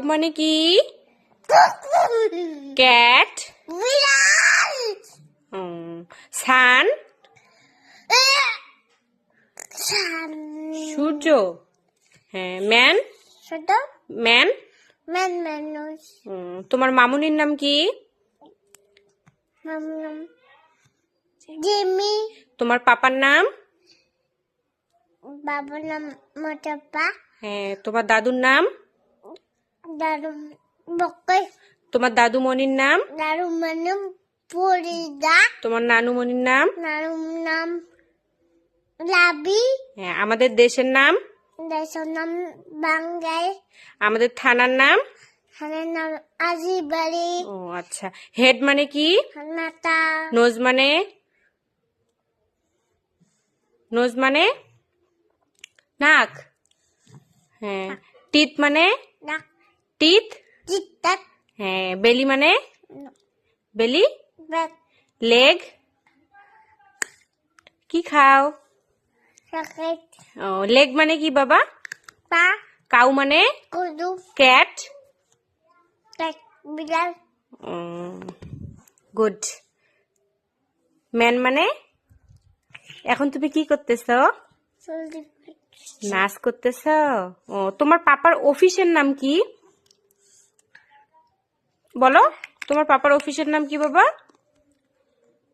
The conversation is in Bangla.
মানে কি? ক্যাট। সান। সূর্য। হ্যাঁ। ম্যান। ম্যান। তোমার মামুনির নাম কি? জিমি। তোমার পাপার নাম? বাবার নাম মোটাপা। হ্যাঁ। তোমার দাদুর নাম? দাদু বকে। তোমার দাদুমণির নাম? দাদু মানে পরিদা। তোমার নানুমণির নাম? নানু নাম লাবি। হ্যাঁ। আমাদের দেশের নাম? দেশের নাম বাঙ্গাই। আমাদের থানার নাম? থানার নাম আজিবাড়ি। ও আচ্ছা। হেড মানে কি? নাতা। নোজ মানে? নোজ মানে নাক। হ্যাঁ। টিথ মানে? নাক। টিথ। জিতাত। হ্যাঁ। বেলি মানে? বেলি। ব্যাগ। লেগ। কি খাও? রকেট। ও লেগ মানে কি বাবা? পা। কাউ মানে? কুদু। ক্যাট। কেক বিড়াল। গুড। ম্যান মানে? এখন তুমি কি করতেছ? নাচ করতেছ? ও তোমার পাপার অফিসের নাম কি? বলো, তোমার পাপার অফিসের নাম কি বাবা?